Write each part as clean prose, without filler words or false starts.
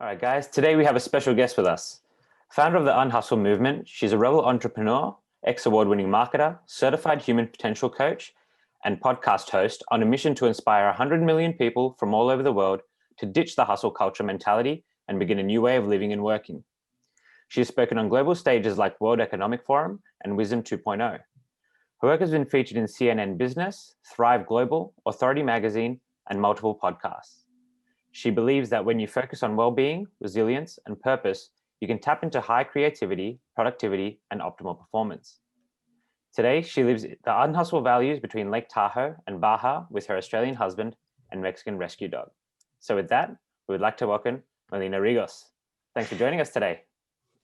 All right, guys, today we have a special guest with us. Founder of the Unhustle Movement, she's a rebel entrepreneur, ex-award-winning marketer, certified human potential coach, and podcast host on a mission to inspire 100 million people from all over the world to ditch the hustle culture mentality and begin a new way of living and working. She has spoken on global stages like World Economic Forum and Wisdom 2.0. Her work has been featured in CNN Business, Thrive Global, Authority Magazine, and multiple podcasts. She believes that when you focus on well-being, resilience, and purpose, you can tap into high creativity, productivity, and optimal performance. Today, she lives the unhustle values between Lake Tahoe and Baja with her Australian husband and Mexican rescue dog. So with that, we would like to welcome Milena Regos. Thanks for joining us today.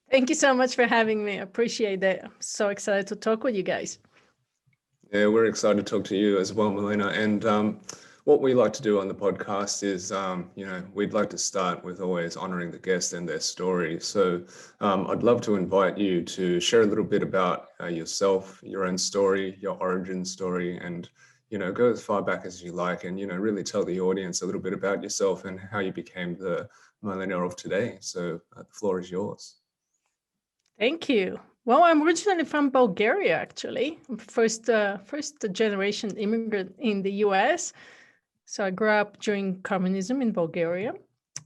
Thank you so much for having me. I appreciate that. I'm so excited to talk with you guys. Yeah, we're excited to talk to you as well, Milena. And what we like to do on the podcast is, we'd like to start with always honoring the guest and their story. So I'd love to invite you to share a little bit about yourself, your own story, your origin story, and, go as far back as you like and, really tell the audience a little bit about yourself and how you became the Milena of today. So the floor is yours. Thank you. Well, I'm originally from Bulgaria, actually. I'm first generation immigrant in the US. So I grew up during communism in Bulgaria.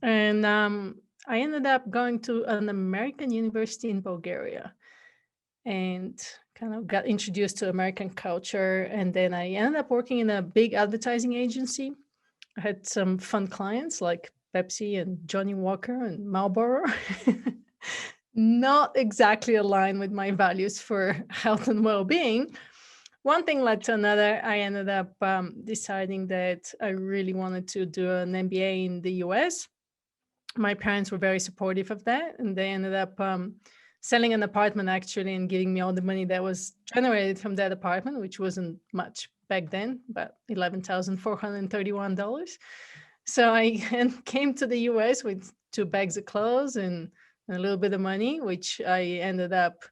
And I ended up going to an American university in Bulgaria and kind of got introduced to American culture. And then I ended up working in a big advertising agency. I had some fun clients like Pepsi and Johnny Walker and Marlboro. Not exactly aligned with my values for health and well-being. One thing led to another. I ended up deciding that I really wanted to do an MBA in the US. My parents were very supportive of that, and they ended up selling an apartment actually and giving me all the money that was generated from that apartment, which wasn't much back then, but $11,431. So I came to the US with 2 bags of clothes and a little bit of money, which I ended up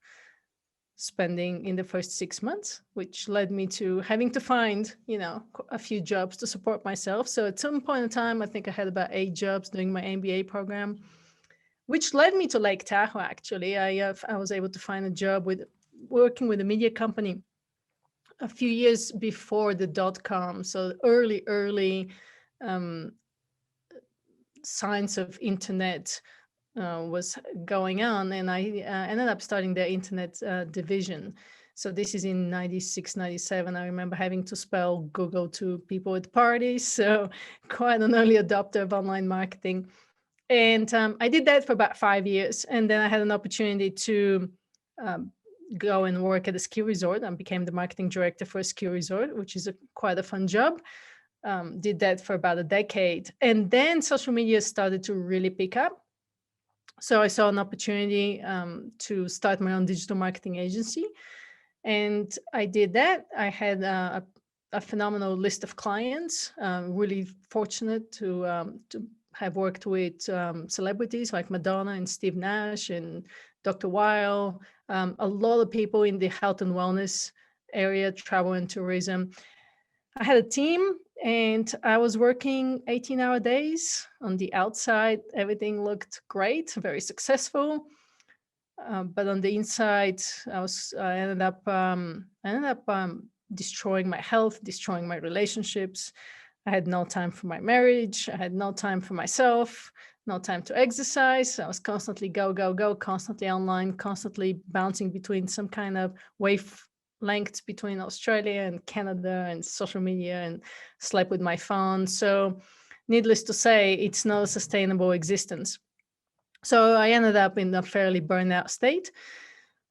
spending in the first 6 months, which led me to having to find, a few jobs to support myself. So at some point in time, I think I had about 8 jobs doing my MBA program, which led me to Lake Tahoe, actually. I was able to find a job working with a media company a few years before the .com. So early signs of internet was going on, and I ended up starting the internet division. So this is in 96, 97. I remember having to spell Google to people at parties. So quite an early adopter of online marketing. And I did that for about 5 years. And then I had an opportunity to go and work at a ski resort and became the marketing director for a ski resort, which is quite a fun job. Did that for about a decade. And then social media started to really pick up. So I saw an opportunity to start my own digital marketing agency. And I did that. I had a phenomenal list of clients, really fortunate to have worked with celebrities like Madonna and Steve Nash and Dr. Weil, a lot of people in the health and wellness area, travel and tourism. I had a team and I was working 18-hour days. On the outside, everything looked great, very successful. But on the inside, I ended up destroying my health, destroying my relationships. I had no time for my marriage. I had no time for myself, no time to exercise. I was constantly go, constantly online, constantly bouncing between some kind of wavelengths between Australia and Canada and social media, and slept with my phone. So needless to say, it's not a sustainable existence. So I ended up in a fairly burnout state,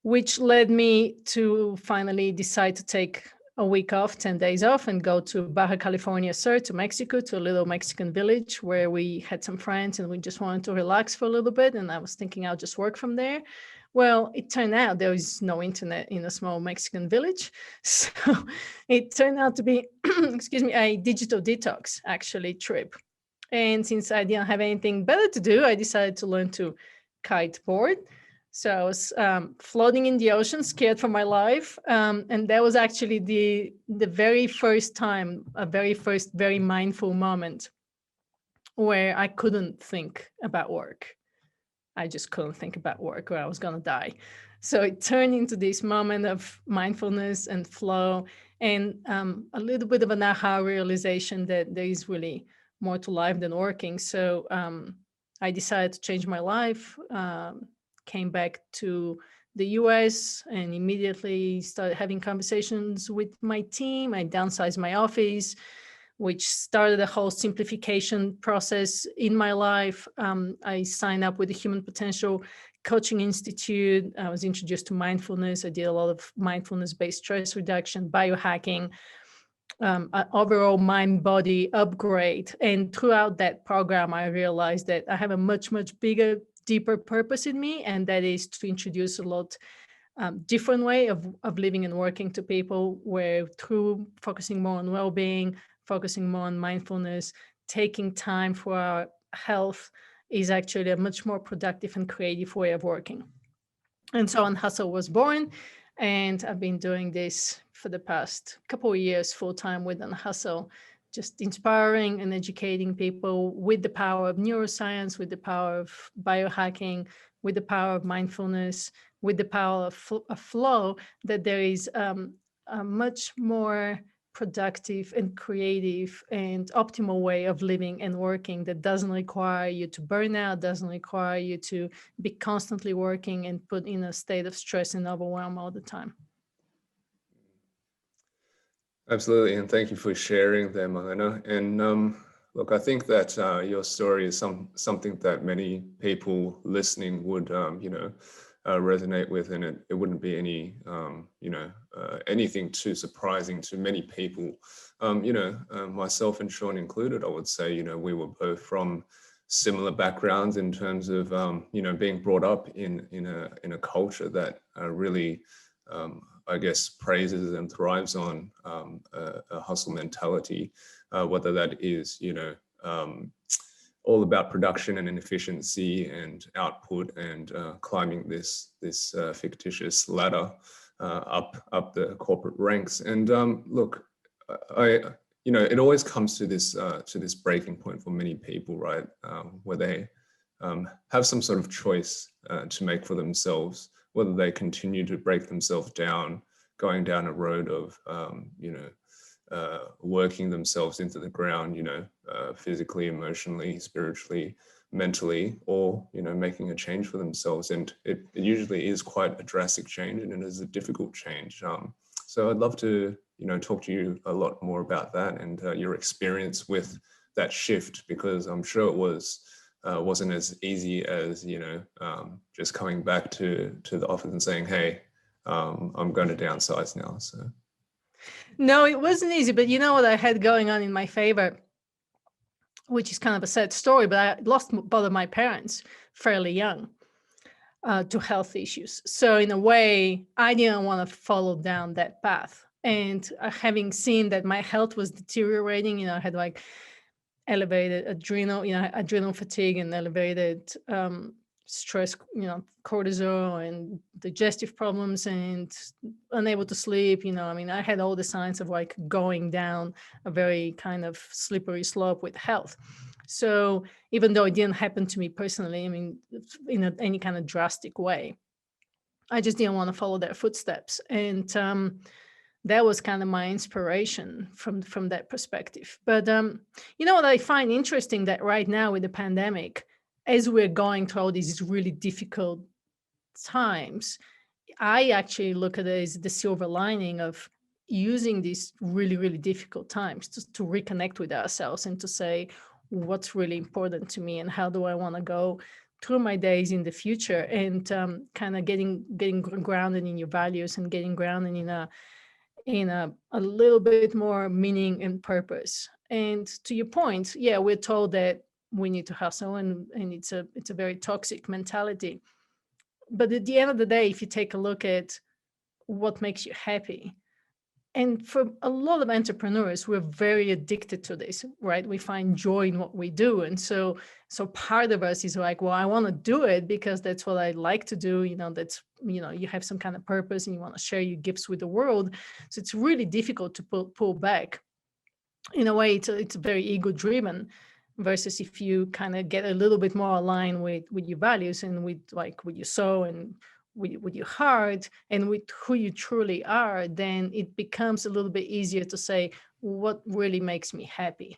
which led me to finally decide to take a week off, 10 days off, and go to Baja California Sur, to Mexico, to a little Mexican village where we had some friends and we just wanted to relax for a little bit. And I was thinking I'll just work from there. Well, it turned out there is no internet in a small Mexican village. So it turned out to be, a digital detox actually trip. And since I didn't have anything better to do, I decided to learn to kiteboard. So I was floating in the ocean, scared for my life. And that was actually the very first time, very mindful moment where I couldn't think about work. I just couldn't think about work, or I was going to die. So it turned into this moment of mindfulness and flow, and a little bit of an aha realization that there is really more to life than working. So I decided to change my life, came back to the US, and immediately started having conversations with my team. I downsized my office, which started a whole simplification process in my life. I signed up with the Human Potential Coaching Institute. I was introduced to mindfulness. I did a lot of mindfulness-based stress reduction, biohacking, overall mind-body upgrade. And throughout that program, I realized that I have a much, much bigger, deeper purpose in me, and that is to introduce a lot different way of living and working to people, where through focusing more on well-being, focusing more on mindfulness, taking time for our health is actually a much more productive and creative way of working. And so Unhustle was born, and I've been doing this for the past couple of years full-time with Unhustle, just inspiring and educating people with the power of neuroscience, with the power of biohacking, with the power of mindfulness, with the power of flow, that there is a much more productive and creative and optimal way of living and working that doesn't require you to burn out, doesn't require you to be constantly working and put in a state of stress and overwhelm all the time. Absolutely, and thank you for sharing there, Milena. And look, I think that your story is something that many people listening would, resonate with, and it wouldn't be any, anything too surprising to many people. Myself and Shaun included, I would say, we were both from similar backgrounds in terms of, being brought up in a culture that really, I guess, praises and thrives on a hustle mentality, whether that is, all about production and efficiency and output and climbing this fictitious ladder up the corporate ranks. And look, it always comes to this breaking point for many people, right, where they have some sort of choice to make for themselves, whether they continue to break themselves down, going down a road of, working themselves into the ground, physically, emotionally, spiritually, mentally, or, making a change for themselves. And it usually is quite a drastic change, and it is a difficult change. So I'd love to, talk to you a lot more about that and your experience with that shift, because I'm sure it wasn't as easy as, just coming back to the office and saying, hey, I'm going to downsize now. So. No, it wasn't easy, but you know what I had going on in my favor, which is kind of a sad story, but I lost both of my parents fairly young to health issues. So in a way, I didn't want to follow down that path. And having seen that my health was deteriorating, I had like elevated adrenal fatigue and elevated stress, cortisol and digestive problems and unable to sleep. I had all the signs of like going down a very kind of slippery slope with health. So even though it didn't happen to me personally, in any kind of drastic way, I just didn't want to follow their footsteps. And that was kind of my inspiration from that perspective. But what I find interesting, that right now with the pandemic, as we're going through all these really difficult times, I actually look at it as the silver lining of using these really, really difficult times to reconnect with ourselves and to say what's really important to me and how do I want to go through my days in the future, and kind of getting grounded in your values and getting grounded in a little bit more meaning and purpose. And to your point, yeah, we're told that we need to hustle, and it's a very toxic mentality. But at the end of the day, if you take a look at what makes you happy, and for a lot of entrepreneurs, we're very addicted to this, right? We find joy in what we do. And so part of us is like, well, I want to do it because that's what I like to do. That's, you have some kind of purpose and you want to share your gifts with the world. So it's really difficult to pull back. In a way, it's very ego driven. versus if you kind of get a little bit more aligned with your values and with your soul and with your heart and with who you truly are, then it becomes a little bit easier to say what really makes me happy.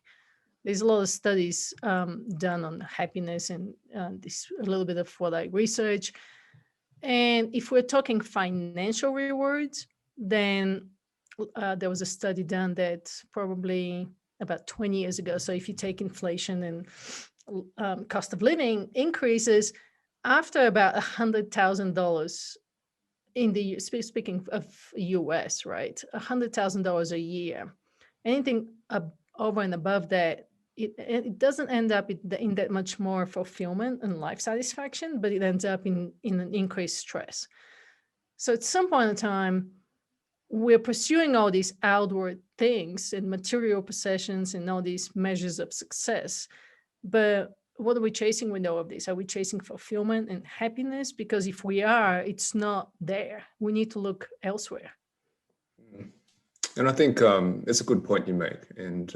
There's a lot of studies done on happiness, and this a little bit of what I research. And if we're talking financial rewards, then there was a study done that probably about 20 years ago. So if you take inflation and cost of living increases, after about $100,000 in the speaking of US, right? $100,000 a year, anything over and above that, it doesn't end up in that much more fulfillment and life satisfaction, but it ends up in an increased stress. So at some point in time, we're pursuing all these outward things and material possessions and all these measures of success. But what are we chasing with all of this? Are we chasing fulfillment and happiness? Because if we are, it's not there. We need to look elsewhere. And I think it's a good point you make. And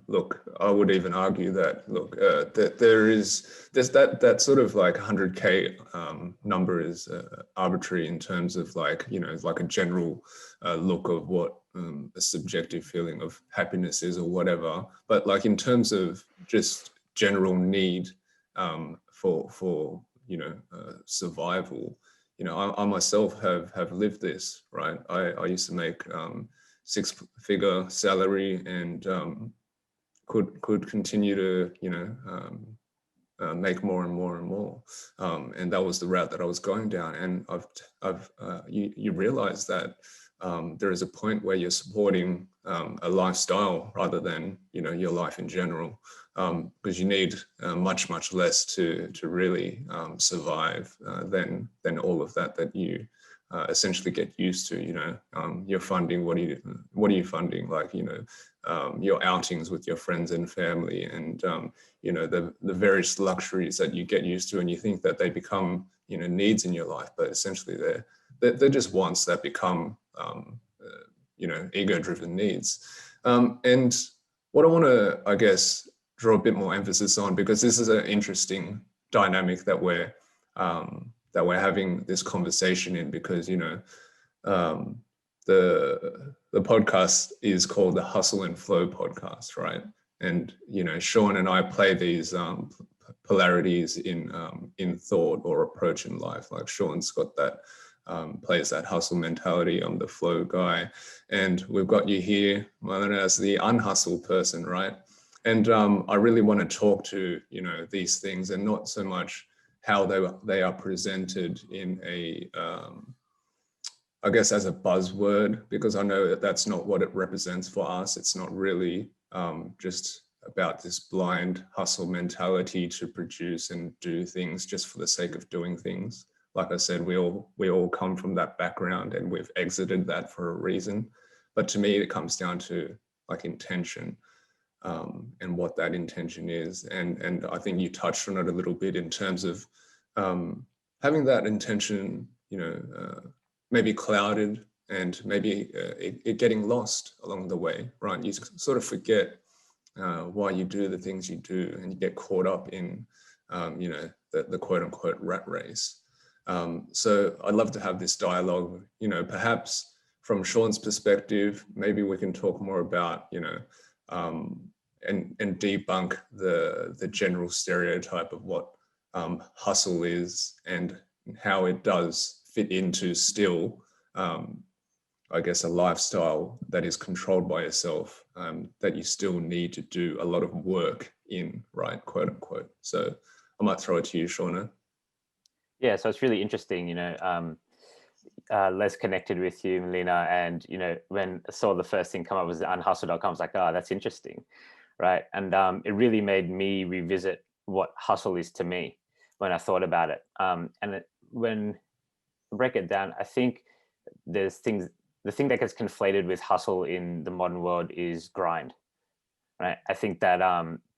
look, I would even argue that, look, that there's that sort of like 100K number is arbitrary in terms of like, you know, like a general look of what a subjective feeling of happiness is or whatever. But like in terms of just general need for you know, survival, you know, I myself have lived this, right? I used to make six-figure salary and could continue to, you know, make more and more and more, and that was the route that I was going down. And you realize that there is a point where you're supporting a lifestyle rather than, you know, your life in general, because you need much less to really survive than all of that you essentially get used to. You know, you're funding, what are you funding? Like, you know, your outings with your friends and family, and you know, the various luxuries that you get used to, and you think that they become, you know, needs in your life, but essentially they're just wants that become you know, ego-driven needs. And what I want to, I guess, draw a bit more emphasis on, because this is an interesting dynamic that we're having this conversation in, because, you know, the podcast is called the Hustle and Flow podcast, right? And, you know, Shaun and I play these polarities in thought or approach in life. Like Shaun's got that, plays that hustle mentality. I'm the flow guy. And we've got you here, Milena, as the unhustle person, right? And I really want to talk to, you know, these things, and not so much how they are presented in a, I guess, as a buzzword, because I know that that's not what it represents for us. It's not really just about this blind hustle mentality to produce and do things just for the sake of doing things. Like I said, we all come from that background, and we've exited that for a reason. But to me, it comes down to like intention, and what that intention is. And I think you touched on it a little bit in terms of having that intention, you know, maybe clouded, and maybe it getting lost along the way, right? You sort of forget why you do the things you do, and you get caught up in, you know, the quote unquote rat race. So I'd love to have this dialogue, you know, perhaps from Shaun's perspective. Maybe we can talk more about, you know, and debunk the general stereotype of what hustle is, and how it does fit into still, I guess, a lifestyle that is controlled by yourself, that you still need to do a lot of work in, right, quote unquote. So I might throw it to you, Shauna. Yeah, so it's really interesting, you know, less connected with you, Milena, and, you know, when I saw the first thing come up was unhustle.com, I was like, oh, that's interesting, right? And it really made me revisit what hustle is to me when I thought about it. When I break it down, I think the thing that gets conflated with hustle in the modern world is grind, right? I think that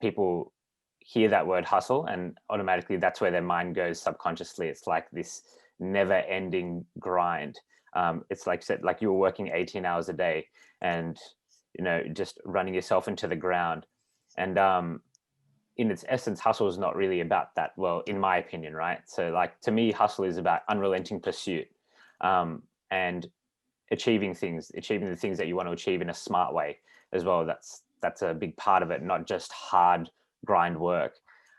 people hear that word hustle and automatically that's where their mind goes subconsciously. It's like this never ending grind. It's like, said, like you were working 18 hours a day and, you know, just running yourself into the ground. And in its essence, hustle is not really about that. Well, in my opinion, right? So like, to me, hustle is about unrelenting pursuit, and achieving the things that you want to achieve in a smart way as well. That's a big part of it, not just hard grind work.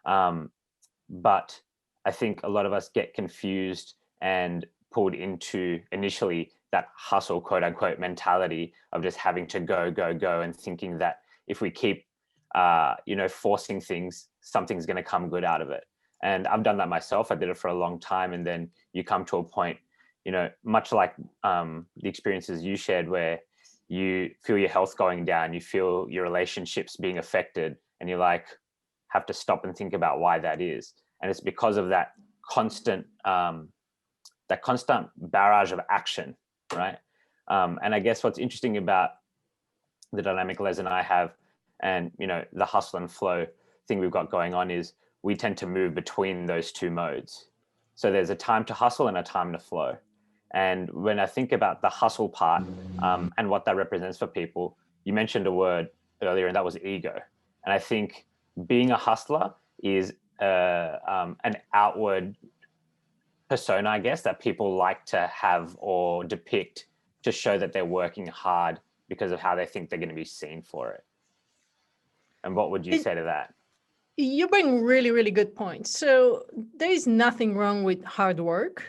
But I think a lot of us get confused and pulled into initially that hustle, quote unquote, mentality of just having to go, go, go, and thinking that if we keep, forcing things, something's going to come good out of it. And I've done that myself. I did it for a long time. And then you come to a point, much like the experiences you shared, where you feel your health going down, you feel your relationships being affected, and you like have to stop and think about why that is. And it's because of that constant barrage of action, right? And I guess what's interesting about the dynamic Les and I have, and the hustle and flow thing we've got going on, is we tend to move between those two modes. So there's a time to hustle and a time to flow. And when I think about the hustle part, and what that represents for people, you mentioned a word earlier, and that was ego. And I think being a hustler is an outward persona, I guess, that people like to have or depict to show that they're working hard because of how they think they're going to be seen for it. And what would you say to that? You bring really, really good points. So there is nothing wrong with hard work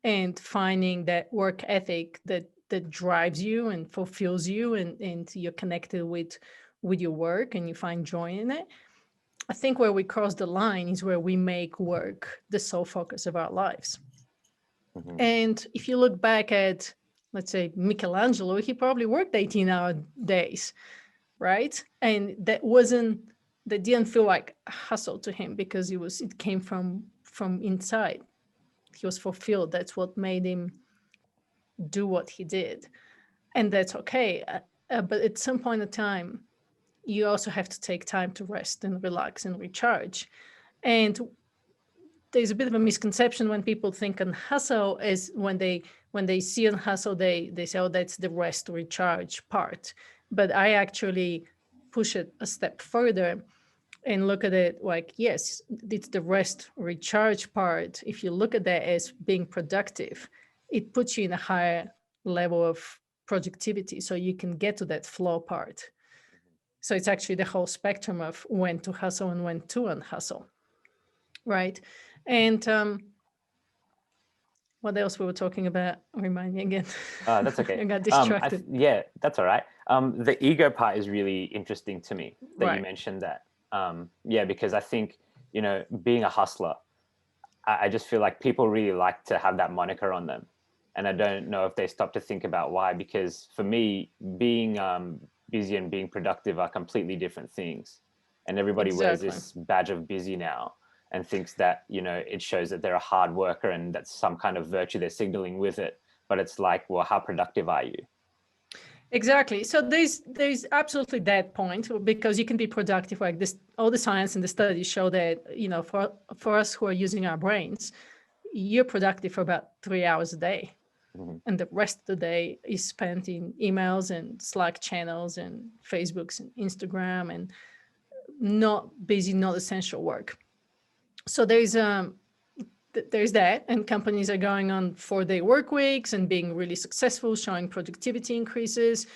and finding that work ethic that drives you and fulfills you, and you're connected with your work and you find joy in it. I think where we cross the line is where we make work the sole focus of our lives. Mm-hmm. And if you look back at, let's say, Michelangelo, he probably worked 18-hour days, right? And that didn't feel like a hustle to him, because it came from inside. He was fulfilled. That's what made him do what he did. And that's okay. But at some point in time, you also have to take time to rest and relax and recharge. And there's a bit of a misconception when people think on hustle as when they see on hustle, they say, oh, that's the rest recharge part. But I actually push it a step further and look at it like, yes, it's the rest recharge part. If you look at that as being productive, it puts you in a higher level of productivity, so you can get to that flow part. So it's actually the whole spectrum of when to hustle and when to unhustle, right? And what else we were talking about? Remind me again. That's okay. I got distracted. Yeah, that's all right. The ego part is really interesting to me that Right. You mentioned that. Because I think, being a hustler, I just feel like people really like to have that moniker on them. And I don't know if they stop to think about why, because for me, being busy and being productive are completely different things. And everybody wears this badge of busy now and thinks that, it shows that they're a hard worker and that's some kind of virtue they're signaling with it. But it's like, well, how productive are you? Exactly. So there's absolutely that point, because you can be productive like this. All the science and the studies show that, for us who are using our brains, you're productive for about 3 hours a day. Mm-hmm. And the rest of the day is spent in emails and Slack channels and Facebooks and Instagram and not busy, not essential work. So there's that, and companies are going on 4-day work weeks and being really successful, showing productivity increases.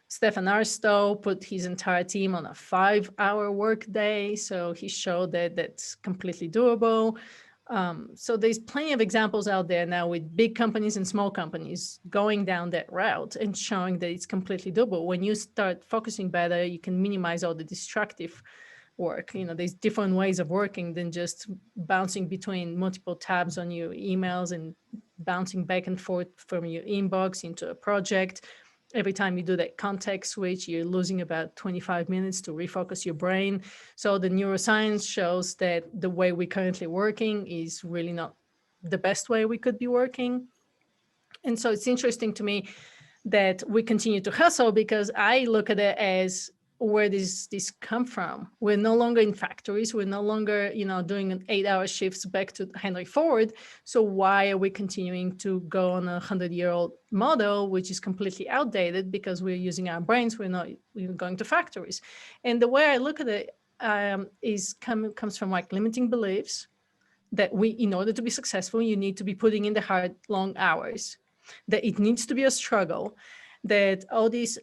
Stefan Aristotle put his entire team on a 5-hour work day, so he showed that that's completely doable. So there's plenty of examples out there now with big companies and small companies going down that route and showing that it's completely doable. When you start focusing better, you can minimize all the destructive work. There's different ways of working than just bouncing between multiple tabs on your emails and bouncing back and forth from your inbox into a project. Every time you do that context switch, you're losing about 25 minutes to refocus your brain. So the neuroscience shows that the way we're currently working is really not the best way we could be working. And so it's interesting to me that we continue to hustle, because I look at it as, where does this come from? We're no longer in factories. We're no longer, doing an 8-hour shifts back to Henry Ford. So why are we continuing to go on a 100-year-old model, which is completely outdated, because we're using our brains. We're not even going to factories. And the way I look at it comes from like limiting beliefs that in order to be successful, you need to be putting in the hard, long hours, that it needs to be a struggle, that all these,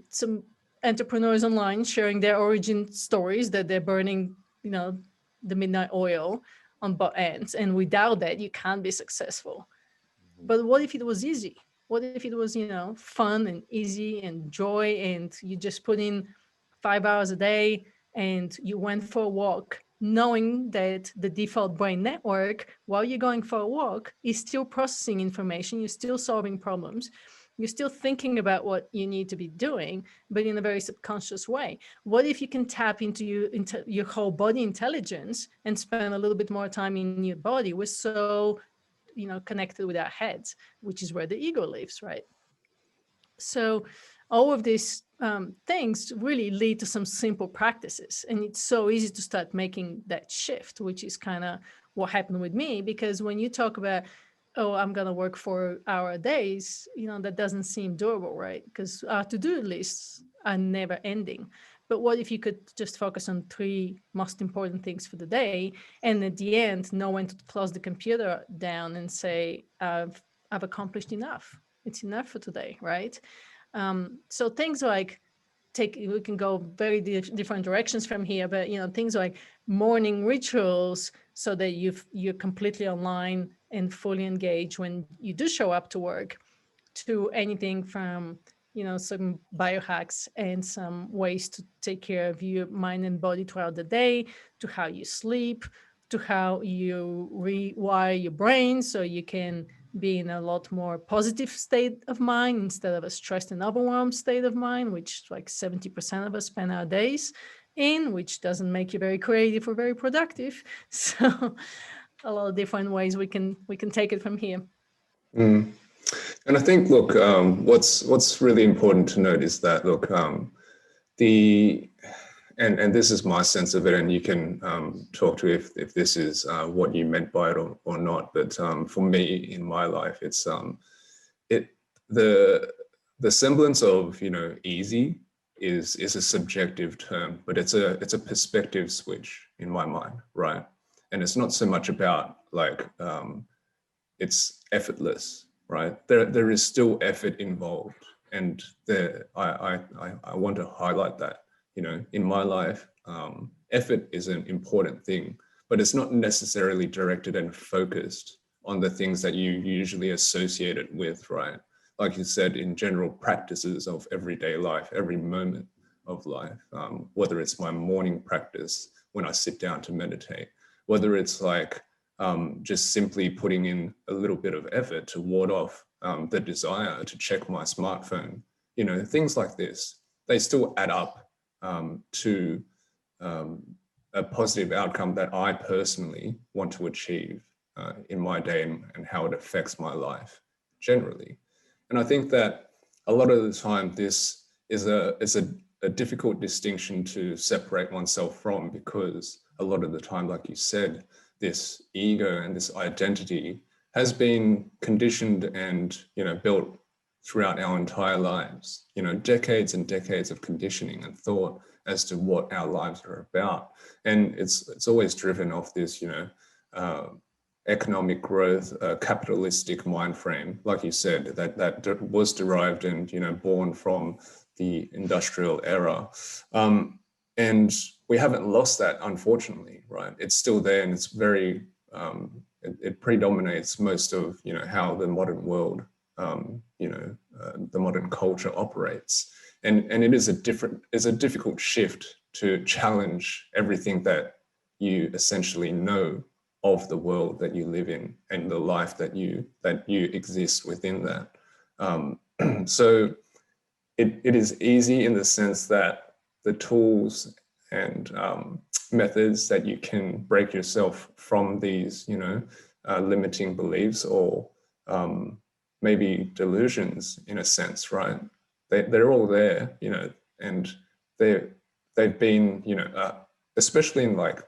some entrepreneurs online sharing their origin stories, that they're burning, the midnight oil on both ends. And without that, you can't be successful. But what if it was easy? What if it was, fun and easy and joy, and you just put in 5 hours a day and you went for a walk, knowing that the default brain network, while you're going for a walk, is still processing information, you're still solving problems, you're still thinking about what you need to be doing, but in a very subconscious way. What if you can tap into your whole body intelligence and spend a little bit more time in your body? We're so connected with our heads, which is where the ego lives, right? So all of these things really lead to some simple practices. And it's so easy to start making that shift, which is kind of what happened with me. Because when you talk about, oh, I'm going to work 4-hour days, that doesn't seem doable, right? Because our to-do lists are never ending. But what if you could just focus on 3 most important things for the day, and at the end, know when to close the computer down and say, I've accomplished enough. It's enough for today, right? So things like we can go very different directions from here, but things like morning rituals, so that you're completely online and fully engaged when you do show up to work, to anything from some biohacks and some ways to take care of your mind and body throughout the day, to how you sleep, to how you rewire your brain so you can be in a lot more positive state of mind instead of a stressed and overwhelmed state of mind, which like 70% of us spend our days in, which doesn't make you very creative or very productive. So a lot of different ways we can take it from here. Mm. And I think, look, what's really important to note is that, look, and this is my sense of it, and you can talk to if this is what you meant by it or not. But for me, in my life, it's the semblance of easy is a subjective term, but it's a perspective switch in my mind, right? And it's not so much about like it's effortless, right? There is still effort involved, and I want to highlight that. In my life, effort is an important thing, but it's not necessarily directed and focused on the things that you usually associate it with, right? Like you said, in general practices of everyday life, every moment of life, whether it's my morning practice when I sit down to meditate, whether it's like just simply putting in a little bit of effort to ward off the desire to check my smartphone, things like this, they still add up to a positive outcome that I personally want to achieve in my day and how it affects my life generally. And I think that a lot of the time this is a difficult distinction to separate oneself from, because a lot of the time, like you said, this ego and this identity has been conditioned and built throughout our entire lives, decades and decades of conditioning and thought as to what our lives are about. And it's always driven off this, economic growth, capitalistic mind frame, like you said, that was derived and, born from the industrial era. And we haven't lost that, unfortunately, right? It's still there, and it's very, it predominates most of, how the modern world, the modern culture operates. And it is a difficult shift to challenge everything that you essentially know of the world that you live in and the life that you exist within that. So it is easy in the sense that the tools and methods that you can break yourself from these, limiting beliefs or maybe delusions in a sense, right? They're all there, and they've been, especially in like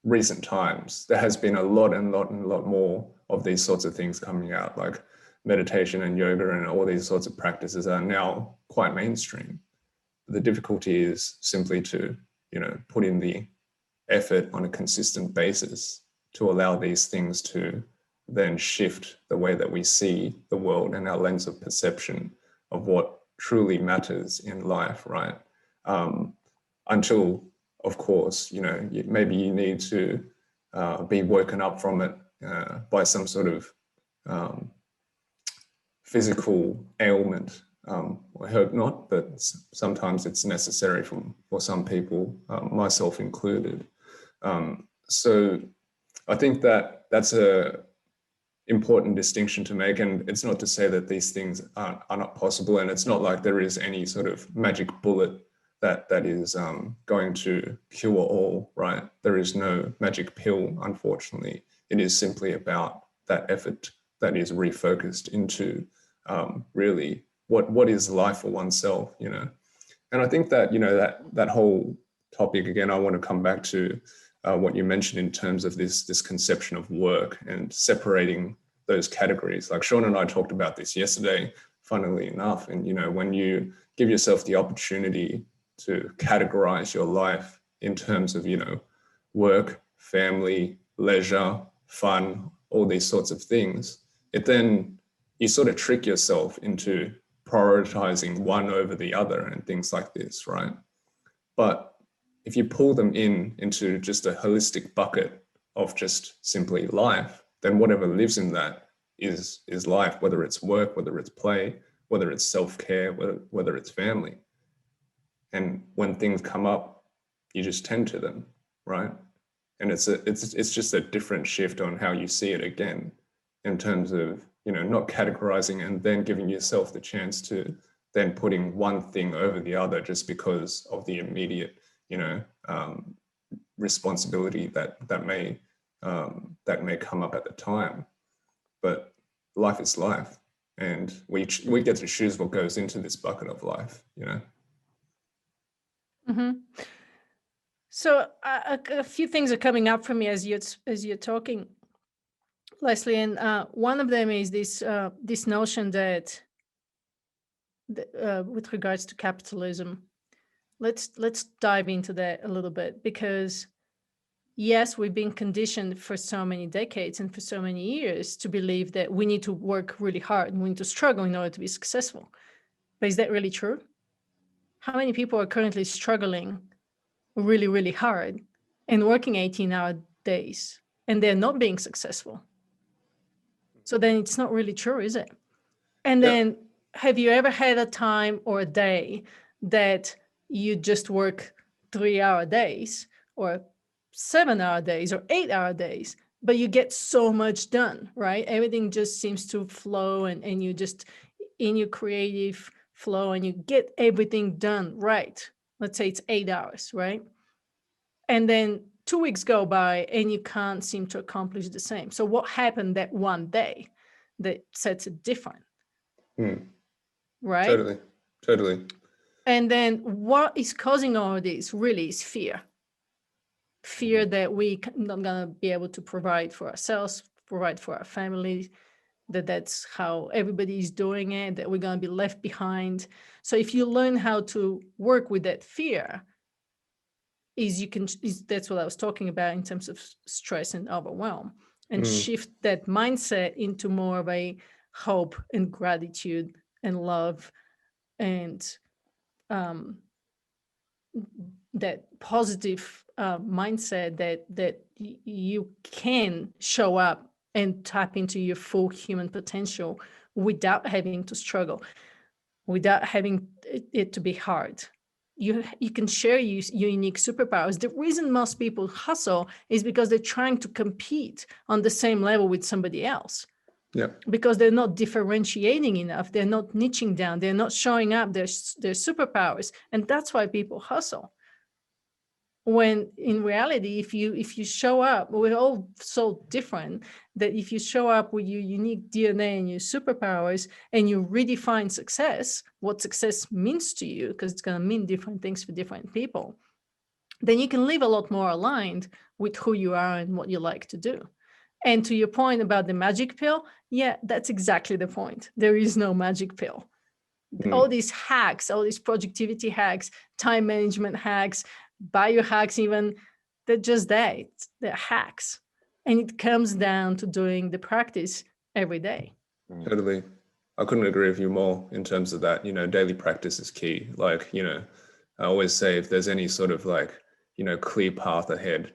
recent times, there has been a lot more of these sorts of things coming out, like meditation and yoga and all these sorts of practices are now quite mainstream. The difficulty is simply to, put in the effort on a consistent basis to allow these things to then shift the way that we see the world and our lens of perception of what truly matters in life, right? Until, of course, maybe you need to be woken up from it by some sort of physical ailment. I hope not, but sometimes it's necessary for some people, myself included. So I think that that's a important distinction to make, and it's not to say that these things are not possible, and it's not like there is any sort of magic bullet that is going to cure all, right? There is no magic pill, unfortunately. It is simply about that effort that is refocused into really what is life for oneself, And I think that, that whole topic, again, I want to come back to what you mentioned in terms of this conception of work and separating those categories. Like Shaun and I talked about this yesterday, funnily enough. And, when you give yourself the opportunity to categorize your life in terms of, work, family, leisure, fun, all these sorts of things, you sort of trick yourself into prioritizing one over the other and things like this, right? But if you pull them into just a holistic bucket of just simply life, then whatever lives in that is life, whether it's work, whether it's play, whether it's self-care, whether it's family. And when things come up, you just tend to them, right? And it's just a different shift on how you see it again, in terms of, not categorizing and then giving yourself the chance to then putting one thing over the other just because of the immediate, responsibility that may come up at the time. But life is life, and we get to choose what goes into this bucket of life, Mm-hmm. So a few things are coming up for me as you're talking, Leslie, and one of them is this notion that with regards to capitalism, let's dive into that a little bit, because yes, we've been conditioned for so many decades and for so many years to believe that we need to work really hard and we need to struggle in order to be successful. But is that really true? How many people are currently struggling really, really hard and working 18-hour days and they're not being successful? So then it's not really true, is it? And then have you ever had a time or a day that you just work 3-hour days or 7-hour days or 8-hour days, but you get so much done, right? Everything just seems to flow and you just in your creative flow and you get everything done right. Let's say it's 8 hours, right? And then 2 weeks go by and you can't seem to accomplish the same. So what happened that one day that sets it different? Right? Totally. And then what is causing all of this really is fear. Fear that we're not going to be able to provide for ourselves, provide for our family, that's how everybody is doing it, that we're going to be left behind. So if you learn how to work with that fear, that's what I was talking about in terms of stress and overwhelm, and shift that mindset into more of a hope and gratitude and love and that positive mindset that you can show up and tap into your full human potential without having to struggle, without having it to be hard. You can share your unique superpowers. The reason most people hustle is because they're trying to compete on the same level with somebody else. Yeah. Because they're not differentiating enough. They're not niching down. They're not showing up their superpowers. And that's why people hustle. When in reality, if you show up, we're all so different that if you show up with your unique DNA and your superpowers and you redefine success, what success means to you, because it's going to mean different things for different people, then you can live a lot more aligned with who you are and what you like to do. And to your point about the magic pill, yeah, that's exactly the point. There is no magic pill. All these hacks, all these productivity hacks, time management hacks, biohacks, even, they're just that. They're hacks. And it comes down to doing the practice every day. Totally. I couldn't agree with you more in terms of that. Daily practice is key. Like, I always say if there's any sort of like, clear path ahead,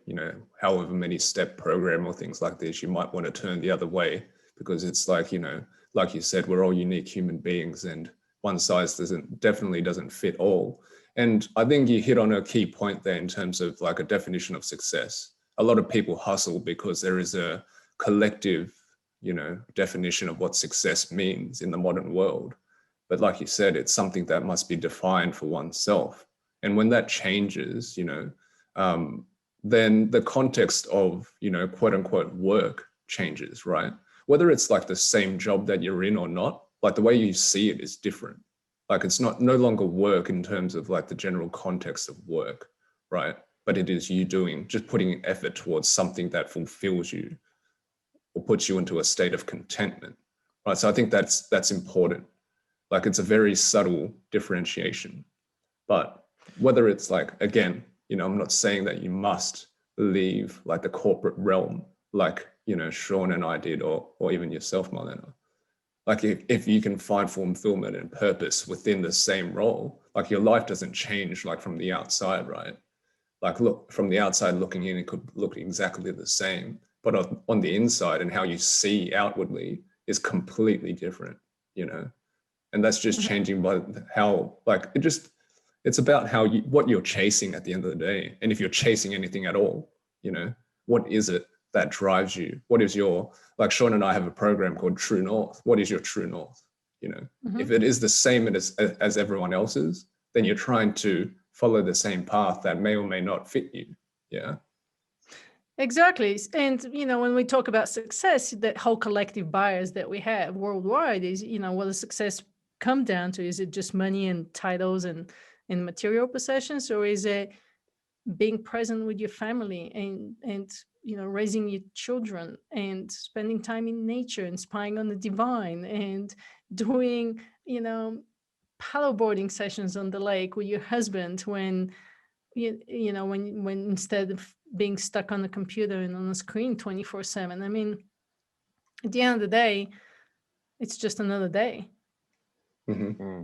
however many step program or things like this, you might want to turn the other way, because it's like, like you said, we're all unique human beings, and one size definitely doesn't fit all. And I think you hit on a key point there in terms of like a definition of success. A lot of people hustle because there is a collective, definition of what success means in the modern world. But like you said, it's something that must be defined for oneself. And when that changes, then the context of, quote unquote work changes, right? Whether it's like the same job that you're in or not, like the way you see it is different. Like it's no longer work in terms of like the general context of work, right? But it is you just putting effort towards something that fulfills you or puts you into a state of contentment, right? So I think that's important. Like it's a very subtle differentiation. But whether it's like, again, I'm not saying that you must leave like the corporate realm, like, Shaun and I did, or even yourself, Milena. Like if you can find fulfillment and purpose within the same role, like your life doesn't change like from the outside, right? Like look, from the outside looking in, it could look exactly the same, but on the inside and how you see outwardly is completely different, and that's just changing by how, like, it's about what you're chasing at the end of the day. And if you're chasing anything at all, what is it that drives you? What is like Shaun and I have a program called True North. What is your true north? If it is the same as everyone else's, then you're trying to follow the same path that may or may not fit you. Yeah. Exactly. And, when we talk about success, that whole collective bias that we have worldwide is, what does success come down to? Is it just money and titles and material possessions, or is it being present with your family and raising your children and spending time in nature and spying on the divine and doing, paddleboarding sessions on the lake with your husband when when instead of being stuck on the computer and on the screen 24/7. I mean, at the end of the day, it's just another day. Mm-hmm.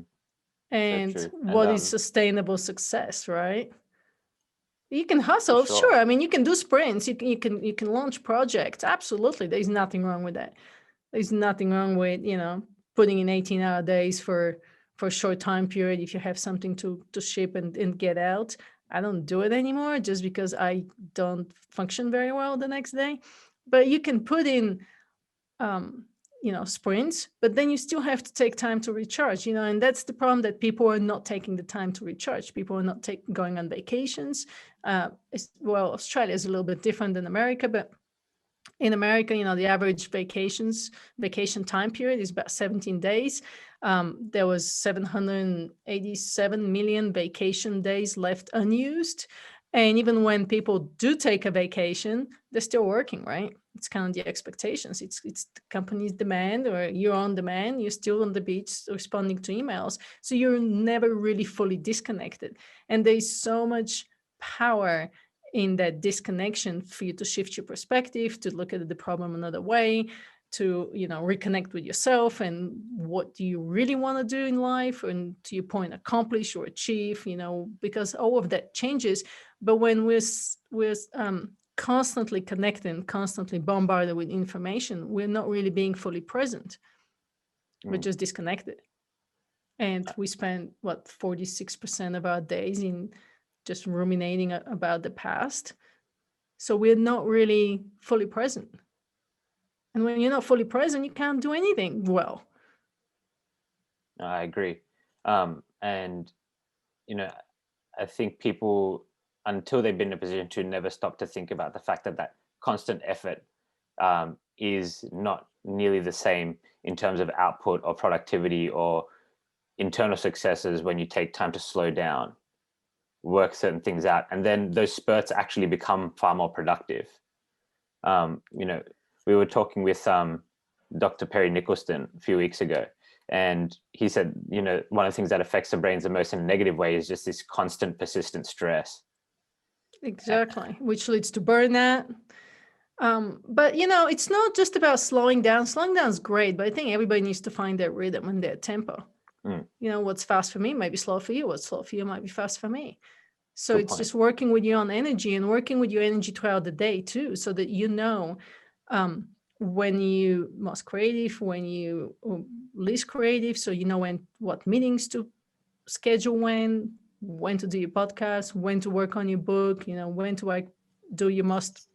And So what is sustainable success, right? You can hustle, sure. I mean, you can do sprints, you can launch projects. Absolutely. There's nothing wrong with that. There's nothing wrong with, putting in 18-hour days for a short time period if you have something to ship and get out. I don't do it anymore just because I don't function very well the next day. But you can put in sprints, but then you still have to take time to recharge, and that's the problem, that people are not taking the time to recharge. People are not going on vacations. Australia is a little bit different than America, but in America, the average vacation time period is about 17 days. There was 787 million vacation days left unused. And even when people do take a vacation, they're still working, right? It's kind of the expectations. It's the company's demand, or you're on demand. You're still on the beach responding to emails. So you're never really fully disconnected. And there's so much power in that disconnection for you to shift your perspective, to look at the problem another way, to reconnect with yourself and what do you really want to do in life, and to your point, accomplish or achieve, because all of that changes. But when we're constantly connected, constantly bombarded with information, we're not really being fully present. We're just disconnected. And we spend 46% of our days in just ruminating about the past. So we're not really fully present. And when you're not fully present, you can't do anything well. I agree. And, I think people, until they've been in a position to never stop to think about the fact that constant effort is not nearly the same in terms of output or productivity or internal successes when you take time to slow down, work certain things out, and then those spurts actually become far more productive. We were talking with Dr. Perry Nicholson a few weeks ago, and he said, one of the things that affects the brains the most in a negative way is just this constant, persistent stress. Exactly, which leads to burnout. But it's not just about slowing down. Slowing down is great, but I think everybody needs to find their rhythm and their tempo. What's fast for me might be slow for you. What's slow for you might be fast for me. So it's just working with your own energy and working with your energy throughout the day too, so that when you most creative, when you least creative, so what meetings to schedule, when to do your podcast, when to work on your book, when to do your most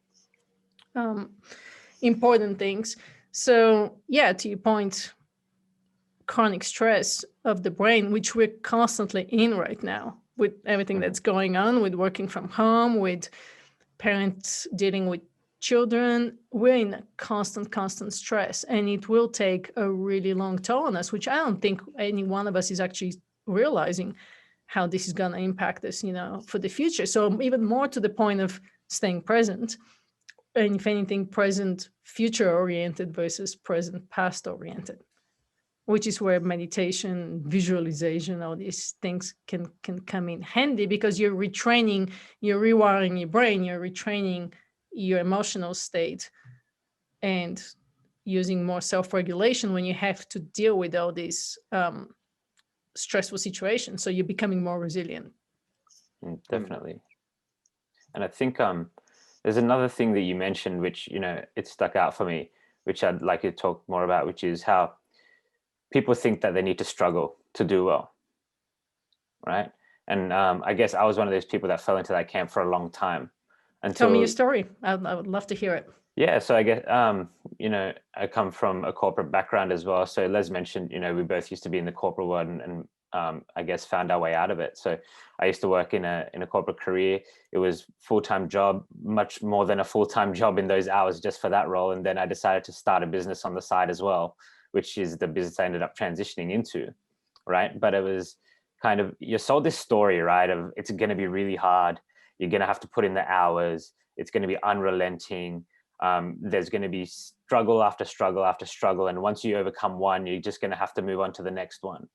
important things. So yeah, to your point, chronic stress of the brain, which we're constantly in right now with everything that's going on, with working from home, with parents dealing with children, we're in a constant stress, and it will take a really long toll on us, which I don't think any one of us is actually realizing how this is going to impact us, for the future. So even more to the point of staying present, and if anything, present future oriented versus present past oriented, which is where meditation, visualization, all these things can come in handy, because you're retraining, you're rewiring your brain, you're retraining your emotional state, and using more self-regulation when you have to deal with all these stressful situations. So you're becoming more resilient. Definitely. And I think there's another thing that you mentioned, which, it stuck out for me, which I'd like you to talk more about, which is how people think that they need to struggle to do well, right? And I guess I was one of those people that fell into that camp for a long time. Tell me your story. I would love to hear it. Yeah, so I guess I come from a corporate background as well. So Les mentioned, we both used to be in the corporate world, and I guess found our way out of it. So I used to work in a corporate career. It was full-time job, much more than a full-time job in those hours just for that role. And then I decided to start a business on the side as well, which is the business I ended up transitioning into, right? But it was kind of, you sold this story, right, of it's going to be really hard. You're going to have to put in the hours. It's going to be unrelenting. There's going to be struggle after struggle after struggle. And once you overcome one, you're just going to have to move on to the next one,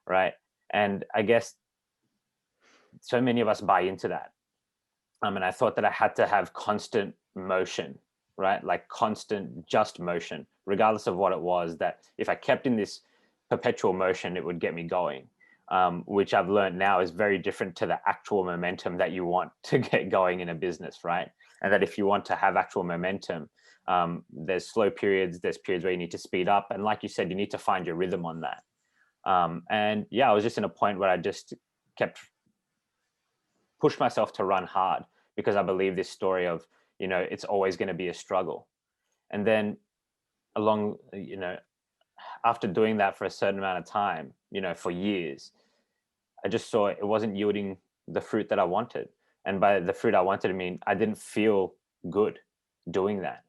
right? And I guess so many of us buy into that. And I thought that I had to have constant motion, right? Like constant just motion, regardless of what it was, that if I kept in this perpetual motion, it would get me going, which I've learned now is very different to the actual momentum that you want to get going in a business, right? And that if you want to have actual momentum, there's slow periods, there's periods where you need to speed up. And like you said, you need to find your rhythm on that. And yeah, I was just in a point where I just kept push myself to run hard, because I believe this story of, it's always going to be a struggle. And then after doing that for a certain amount of time, for years, I just saw it wasn't yielding the fruit that I wanted. And by the fruit I wanted, I mean, I didn't feel good doing that.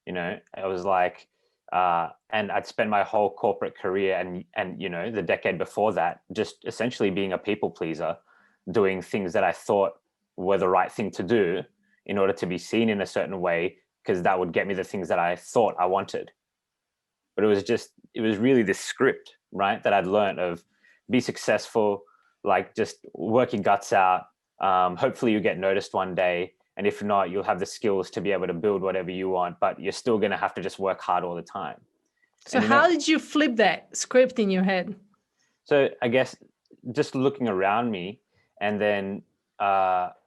I was like, and I'd spent my whole corporate career and the decade before that, just essentially being a people pleaser, doing things that I thought were the right thing to do in order to be seen in a certain way, because that would get me the things that I thought I wanted. But it was really this script, right, that I'd learned of be successful, like just work your guts out. Hopefully you get noticed one day. And if not, you'll have the skills to be able to build whatever you want, but you're still going to have to just work hard all the time. So how did you flip that script in your head? So I guess just looking around me, and then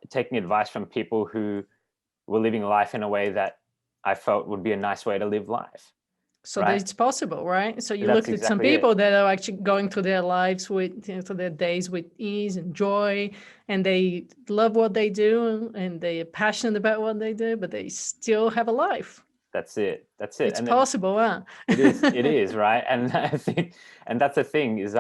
taking advice from people who were living life in a way that I felt would be a nice way to live life. So that it's possible, right? So you That's looked at some exactly people that are actually going through their lives with, through their days with ease and joy, and they love what they do, and they're passionate about what they do, but they still have a life. That's it. It's and possible, huh? It is, right? And I think, and that's the thing is,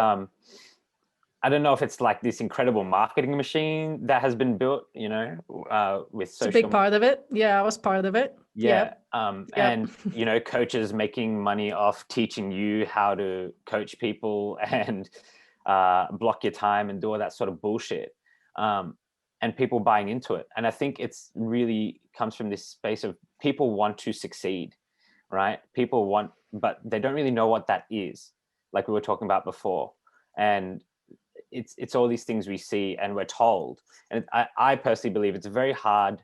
I don't know if it's like this incredible marketing machine that has been built, with social. It's a big part of it. Yeah, I was part of it. Yeah. And, coaches making money off teaching you how to coach people and block your time and do all that sort of bullshit. And people buying into it. And I think it's really comes from this space of people want to succeed, right? People want, but they don't really know what that is, like we were talking about before. And it's all these things we see and we're told. And I personally believe it's very hard.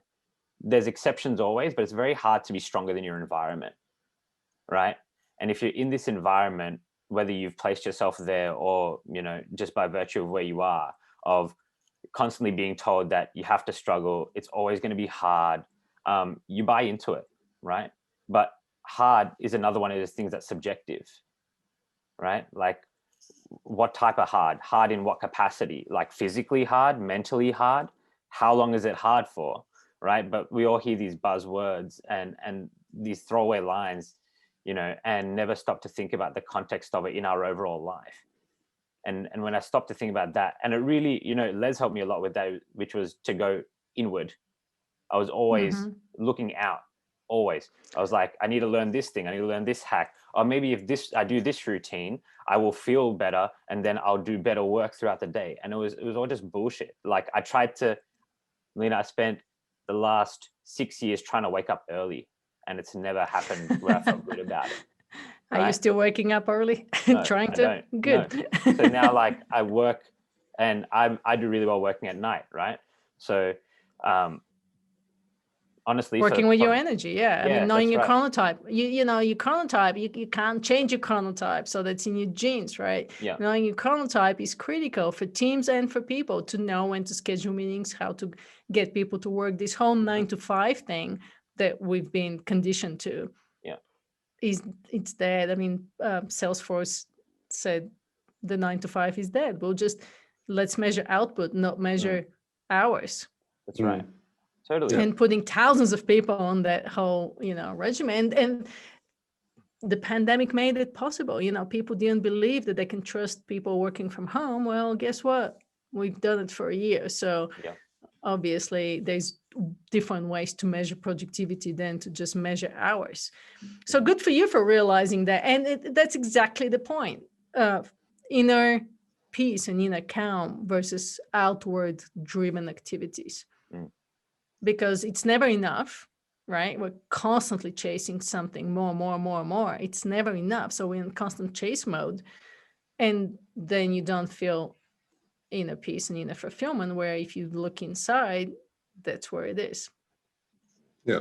There's exceptions always, but it's very hard to be stronger than your environment, right? And if you're in this environment, whether you've placed yourself there or, you know, just by virtue of where you are, of constantly being told that you have to struggle, it's always going to be hard, you buy into it, right? But hard is another one of those things that's subjective, right? Like, what type of hard? Hard in what capacity? Like physically hard, mentally hard? How long is it hard for, right? But we all hear these buzzwords and these throwaway lines, you know, and never stop to think about the context of it in our overall life. And when I stopped to think about that, and it really, you know, Les helped me a lot with that, which was to go inward. I was always looking out, always. I was like, I need to learn this thing. I need to learn this hack. Or maybe if I do this routine, I will feel better and then I'll do better work throughout the day. And it was all just bullshit. Like I spent the last 6 years trying to wake up early, and it's never happened where I felt good about it. Right? Are you still waking up early? No, Trying to? Good. No. So now like I work, and I do really well working at night, right? So honestly, working with your energy, yeah. I mean, knowing your right. chronotype. You know your chronotype. You can't change your chronotype, so that's in your genes, right? Yeah. Knowing your chronotype is critical for teams and for people to know when to schedule meetings, how to get people to work. This whole 9 to 5 thing that we've been conditioned to. Yeah. It's dead. I mean, Salesforce said the 9 to 5 is dead. Let's measure output, not measure hours. That's right. Totally. And putting thousands of people on that whole, you know, regimen. And the pandemic made it possible. You know, people didn't believe that they can trust people working from home. Well, guess what? We've done it for a year. So obviously there's different ways to measure productivity than to just measure hours. So good for you for realizing that. And that's exactly the point. Inner peace and inner calm versus outward driven activities. Because it's never enough, right? We're constantly chasing something more. It's never enough. So we're in constant chase mode. And then you don't feel inner peace and inner fulfillment, where if you look inside, that's where it is. Yeah.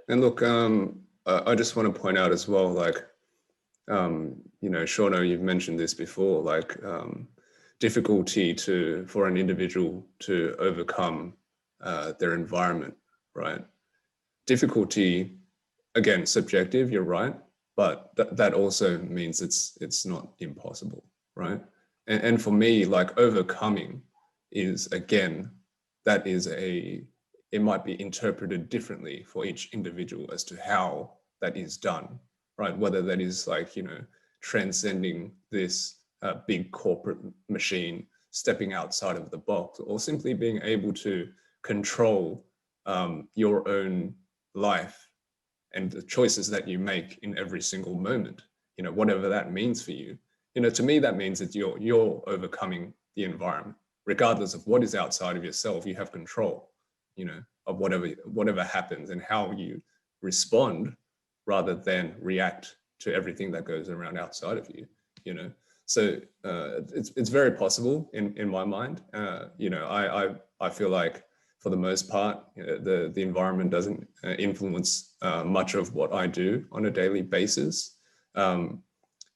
And look, I just want to point out as well, like, you know, Shaun, you've mentioned this before, like difficulty for an individual to overcome their environment, right? Difficulty, again, subjective, you're right, but that also means it's not impossible, right? And for me, like overcoming is, again, it might be interpreted differently for each individual as to how that is done, right? Whether that is like, you know, transcending this big corporate machine, stepping outside of the box, or simply being able to control your own life and the choices that you make in every single moment, you know, whatever that means for you. You know, to me, that means that you're overcoming the environment. Regardless of what is outside of yourself, you have control, you know, of whatever happens and how you respond rather than react to everything that goes around outside of you, you know. So it's very possible in my mind. You know, I feel like for the most part, you know, the environment doesn't influence much of what I do on a daily basis.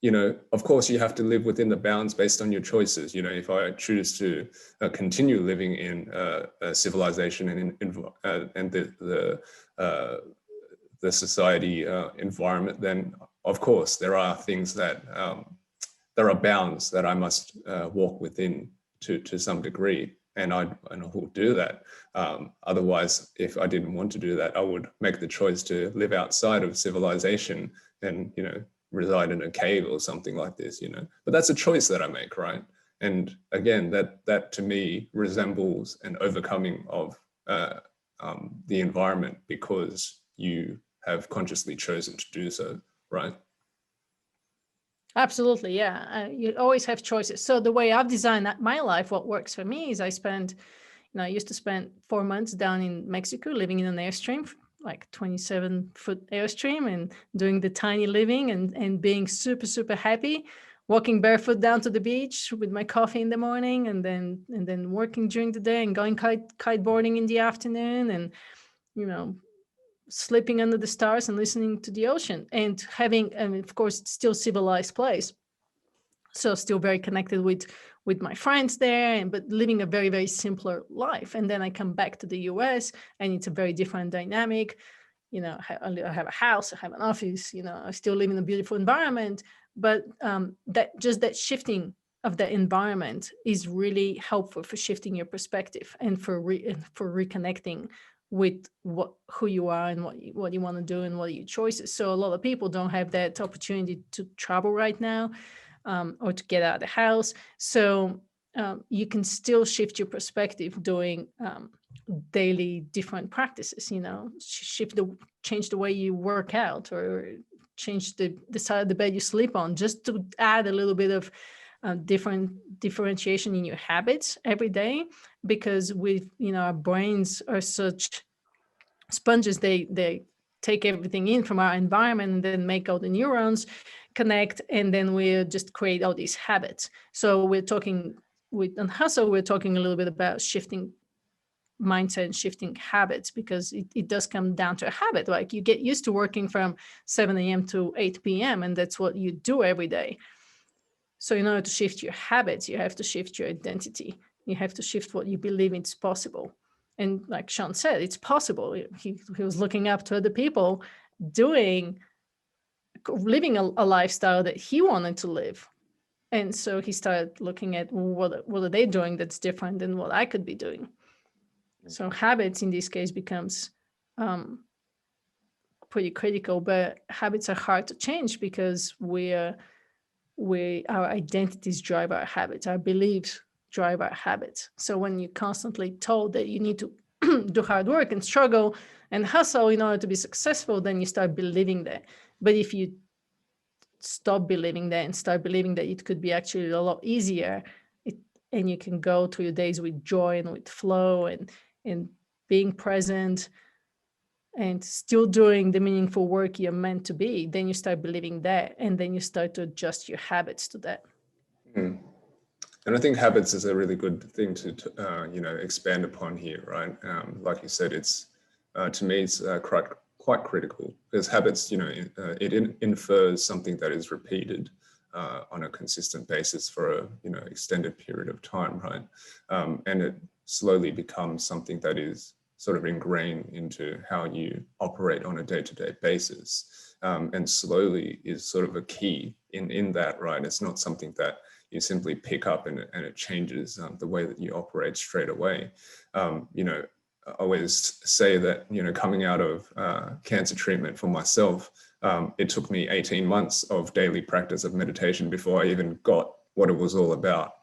You know, of course, you have to live within the bounds based on your choices. You know, if I choose to continue living in a civilization and the society environment, then of course there are things that there are bounds that I must walk within to some degree, and I will do that. Otherwise, if I didn't want to do that, I would make the choice to live outside of civilization and, you know, reside in a cave or something like this, you know. But that's a choice that I make, right? And again, that to me resembles an overcoming of the environment because you have consciously chosen to do so, right? Absolutely, yeah. You always have choices. So the way I've designed my life, what works for me is I used to spend 4 months down in Mexico living in an Airstream, like 27-foot Airstream, and doing the tiny living and being super, super happy walking barefoot down to the beach with my coffee in the morning, and then working during the day and going kiteboarding in the afternoon, and sleeping under the stars and listening to the ocean, and having, and of course, it's still civilized place, so still very connected with my friends there, but living a very, very simpler life. And then I come back to the US, and it's a very different dynamic. I have a house, I have an office, I still live in a beautiful environment, but that shifting of the environment is really helpful for shifting your perspective and for reconnecting with who you are and what you want to do and what are your choices. So a lot of people don't have that opportunity to travel right now, or to get out of the house. So you can still shift your perspective doing daily different practices, change the way you work out, or change the side of the bed you sleep on, just to add a little bit of different differentiation in your habits every day. Because our brains are such sponges, they take everything in from our environment and then make all the neurons connect, and then we just create all these habits. So we're talking with Unhustle, we're talking a little bit about shifting mindset and shifting habits, because it does come down to a habit. Like, you get used to working from 7 a.m. to 8 p.m. and that's what you do every day. So in order to shift your habits, you have to shift your identity. You have to shift what you believe it's possible. And like Shaun said, it's possible. He was looking up to other people living a lifestyle that he wanted to live. And so he started looking at what are they doing that's different than what I could be doing. So habits in this case becomes pretty critical, but habits are hard to change because our identities drive our habits, our beliefs drive our habits. So when you're constantly told that you need to do hard work and struggle and hustle in order to be successful, then you start believing that. But if you stop believing that and start believing that it could be actually a lot easier, and you can go through your days with joy and with flow and being present and still doing the meaningful work you're meant to be, then you start believing that, and then you start to adjust your habits to that. Mm. And I think habits is a really good thing to expand upon here, right? Like you said, it's to me it's quite critical, because habits, it infers something that is repeated on a consistent basis for a extended period of time, right? And it slowly becomes something that is sort of ingrained into how you operate on a day-to-day basis. And slowly is sort of a key in that, right? It's not something that you simply pick up and it changes the way that you operate straight away. I always say that, coming out of cancer treatment for myself, it took me 18 months of daily practice of meditation before I even got what it was all about.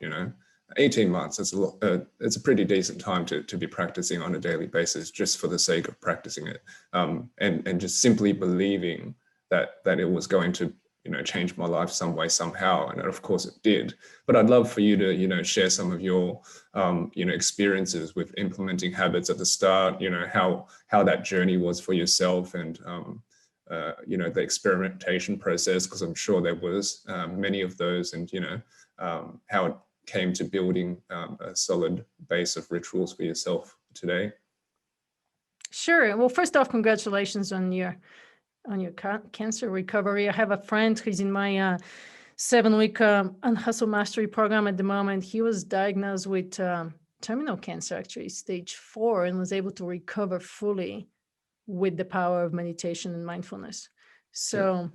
18 months, it's a pretty decent time to be practicing on a daily basis just for the sake of practicing it, and just simply believing that it was going to change my life some way, somehow. And of course it did. But I'd love for you to, share some of your, experiences with implementing habits at the start, how that journey was for yourself, and, the experimentation process, because I'm sure there was many of those, and, how it came to building a solid base of rituals for yourself today. Sure. Well, first off, congratulations on your cancer recovery. I have a friend who's in my 7-week Unhustle Mastery program at the moment. He was diagnosed with terminal cancer, actually stage 4, and was able to recover fully with the power of meditation and mindfulness. So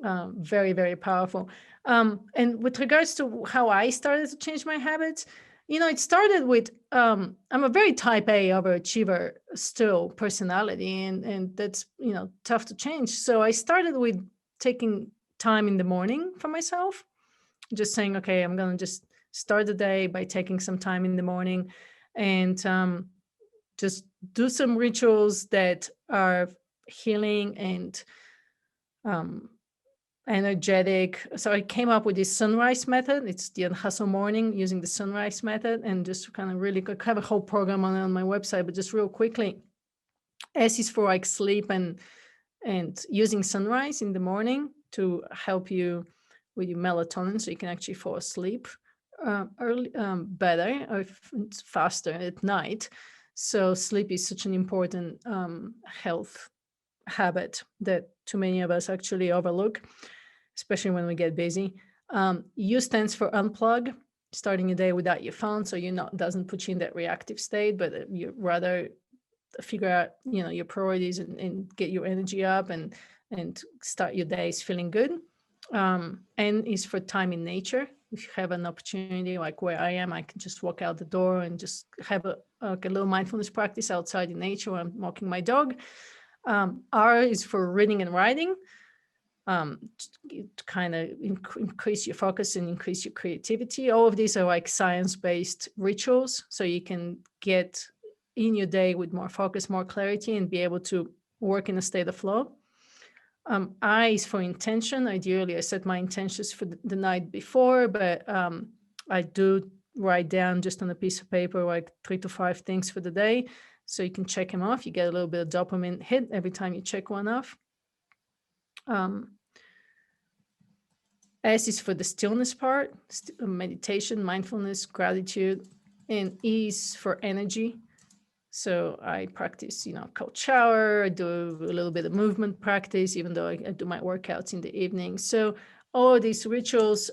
very, very powerful. And with regards to how I started to change my habits, it started with, I'm a very type A overachiever still personality, and that's, tough to change. So I started with taking time in the morning for myself, just saying, okay, I'm going to just start the day by taking some time in the morning and just do some rituals that are healing and energetic. So I came up with this S.U.N.R.I.S.E method. It's the Unhustle morning using the S.U.N.R.I.S.E method, and just kind of really quick, I have a whole program on my website, but just real quickly, S is for like sleep and using sunrise in the morning to help you with your melatonin, so you can actually fall asleep early, better or faster at night. So sleep is such an important health habit that too many of us actually overlook, especially when we get busy. U stands for unplug, starting a day without your phone, so doesn't put you in that reactive state, but you rather figure out your priorities and get your energy up and start your days feeling good. N is for time in nature. If you have an opportunity like where I am, I can just walk out the door and just have a little mindfulness practice outside in nature while I'm walking my dog. R is for reading and writing, to kind of increase your focus and increase your creativity. All of these are like science-based rituals, so you can get in your day with more focus, more clarity, and be able to work in a state of flow. I is for intention. Ideally, I set my intentions for the night before, but I do write down just on a piece of paper like 3 to 5 things for the day, so you can check them off. You get a little bit of dopamine hit every time you check one off. S is for the stillness part, meditation, mindfulness, gratitude, and E is for energy. So I practice, cold shower. I do a little bit of movement practice, even though I do my workouts in the evening. So all these rituals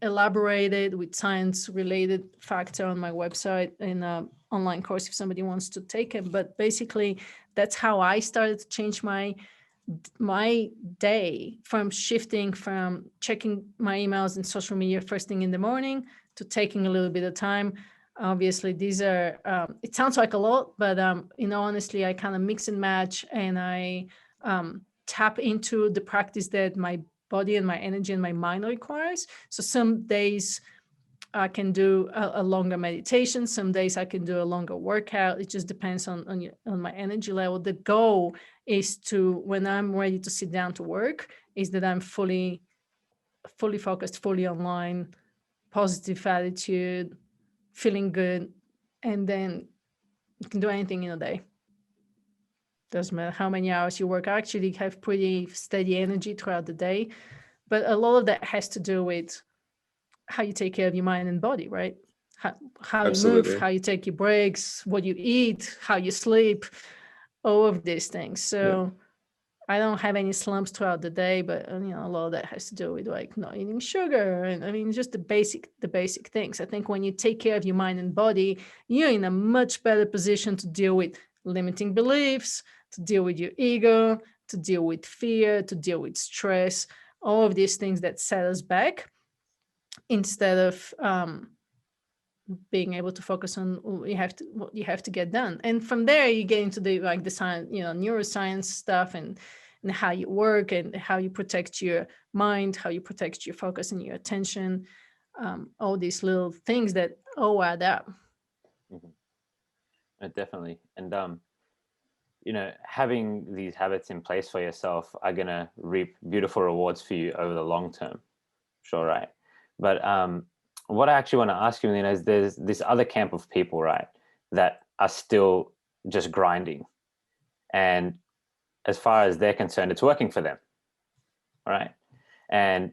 elaborated with science-related facts on my website in an online course if somebody wants to take it. But basically, that's how I started to change my day, from shifting from checking my emails and social media first thing in the morning to taking a little bit of time. Obviously, these are, it sounds like a lot, but honestly, I kind of mix and match, and I tap into the practice that my body and my energy and my mind requires. So some days I can do a longer meditation. Some days I can do a longer workout. It just depends on my energy level. The goal is to, when I'm ready to sit down to work, is that I'm fully focused, fully online, positive attitude, feeling good, and then you can do anything in a day. Doesn't matter how many hours you work. I actually have pretty steady energy throughout the day, but a lot of that has to do with how you take care of your mind and body, right? How you move, how you take your breaks, what you eat, how you sleep, all of these things. So I don't have any slumps throughout the day, but a lot of that has to do with like not eating sugar, and just the basic things. I think when you take care of your mind and body, you're in a much better position to deal with limiting beliefs, to deal with your ego, to deal with fear, to deal with stress, all of these things that set us back, instead of being able to focus on what you have to get done. And from there you get into the science, neuroscience stuff, and how you work and how you protect your mind, how you protect your focus and your attention, all these little things that all add up. Definitely. And having these habits in place for yourself are going to reap beautiful rewards for you over the long term. Sure, right? But what I actually want to ask you, Milena, is there's this other camp of people, right, that are still just grinding. And as far as they're concerned, it's working for them, right? And,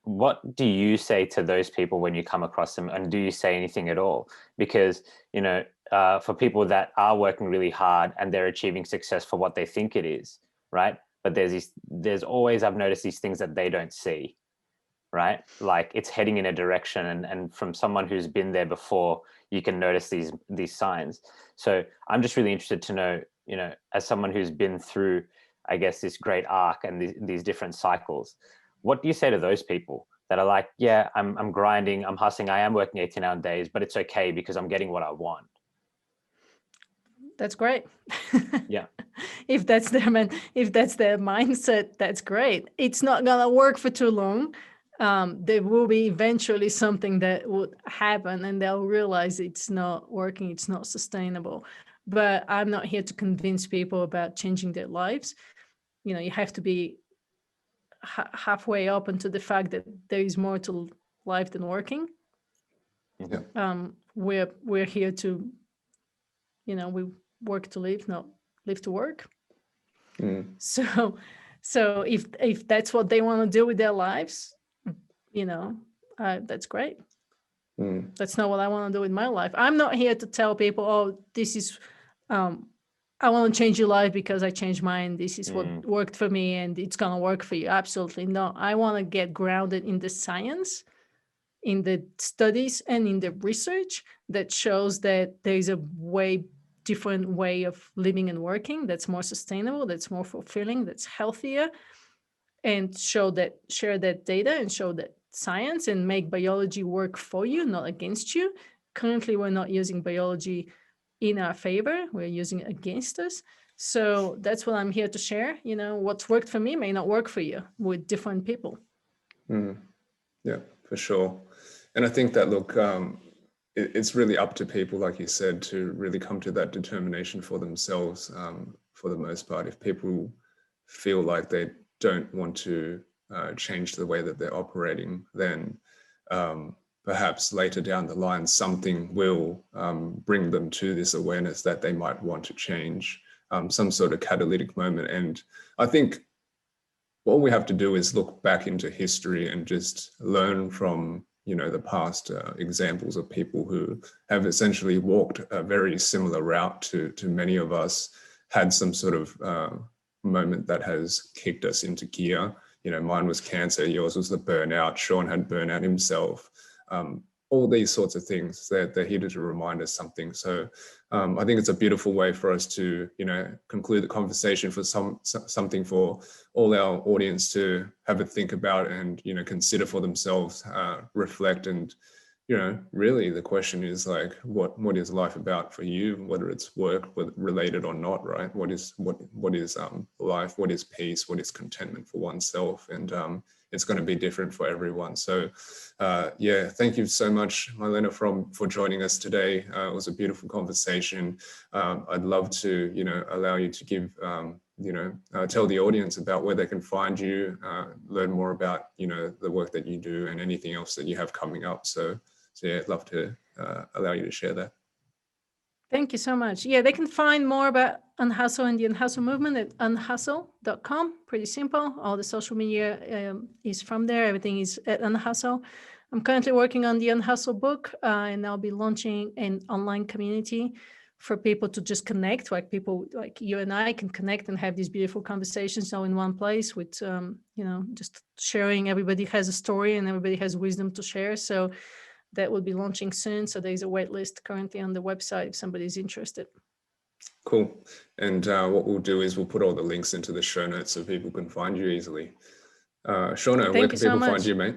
what do you say to those people when you come across them? And do you say anything at all? Because, for people that are working really hard and they're achieving success for what they think it is, right? But there's always, I've noticed, these things that they don't see, right? Like it's heading in a direction, and from someone who's been there before, you can notice these signs. So I'm just really interested to know, as someone who's been through, I guess, this great arc and these different cycles, what do you say to those people that are like, yeah, I'm grinding, I'm hustling, I am working 18-hour days, but it's okay because I'm getting what I want? That's great. Yeah. If that's their mindset, that's great. It's not gonna work for too long. There will be eventually something that would happen, and they'll realize it's not working, it's not sustainable. But I'm not here to convince people about changing their lives. You have to be halfway open to the fact that there is more to life than working. We're here to, we work to live, not live to work. So if that's what they want to do with their lives, that's great. Mm. That's not what I want to do in my life. I'm not here to tell people, oh, this is, I want to change your life because I changed mine. This is what worked for me and it's going to work for you. Absolutely not. I want to get grounded in the science, in the studies and in the research that shows that there's a way different way of living and working that's more sustainable, that's more fulfilling, that's healthier, and share that data and show that science and make biology work for you, not against you. Currently, we're not using biology in our favor, we're using it against us. So that's what I'm here to share. What's worked for me may not work for you with different people. Yeah, for sure. And I think that, look, it's really up to people, like you said, to really come to that determination for themselves, for the most part. If people feel like they don't want to change the way that they're operating, then perhaps later down the line, something will bring them to this awareness that they might want to change, some sort of catalytic moment. And I think what we have to do is look back into history and just learn from, the past examples of people who have essentially walked a very similar route to many of us, had some sort of moment that has kicked us into gear. Mine was cancer, yours was the burnout, Shaun had burnout himself. All these sorts of things, they're here to remind us something. So I think it's a beautiful way for us to, conclude the conversation for something for all our audience to have a think about and, consider for themselves, reflect. And, really the question is like, what is life about for you, whether it's work related or not, right? What is life? What is peace? What is contentment for oneself? And it's going to be different for everyone. So thank you so much, Milena, for joining us today. It was a beautiful conversation. I'd love to, allow you to give, tell the audience about where they can find you, learn more about, the work that you do and anything else that you have coming up. So I'd love to allow you to share that. Thank you so much. Yeah, they can find more about Unhustle and the Unhustle Movement at unhustle.com. Pretty simple. All the social media is from there. Everything is at Unhustle. I'm currently working on the Unhustle book, and I'll be launching an online community for people to just connect, like people like you and I can connect and have these beautiful conversations all in one place with, just sharing. Everybody has a story and everybody has wisdom to share. So that will be launching soon. So there's a wait list currently on the website if somebody's interested. Cool. And what we'll do is we'll put all the links into the show notes so people can find you easily. Shauna, where can people find you, mate?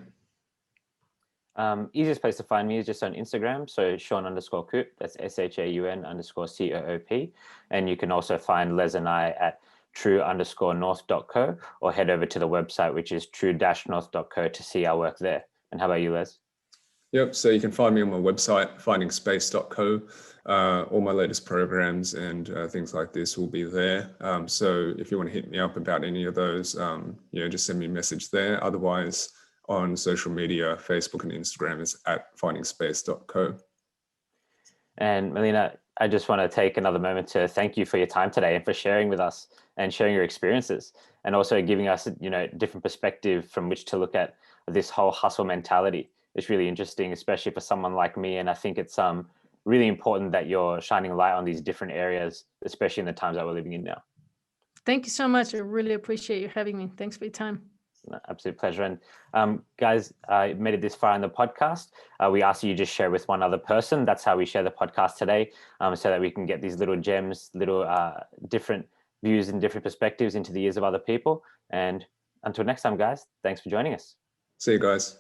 Easiest place to find me is just on Instagram. So Shaun_Coop, that's SHAUN_COOP. And you can also find Les and I at true_north.co or head over to the website, which is true-north.co to see our work there. And how about you, Les? Yep. So you can find me on my website, findingspace.co. All my latest programs and things like this will be there. So if you want to hit me up about any of those, just send me a message there. Otherwise, on social media, Facebook and Instagram is at findingspace.co. And Milena, I just want to take another moment to thank you for your time today and for sharing with us and sharing your experiences and also giving us, different perspective from which to look at this whole hustle mentality. It's really interesting, especially for someone like me. And I think it's really important that you're shining light on these different areas, especially in the times that we're living in now. Thank you so much. I really appreciate you having me. Thanks for your time. Absolute pleasure. And guys, I made it this far in the podcast. We ask you just share with one other person. That's how we share the podcast today, so that we can get these little gems, little different views and different perspectives into the ears of other people. And until next time, guys, thanks for joining us. See you guys.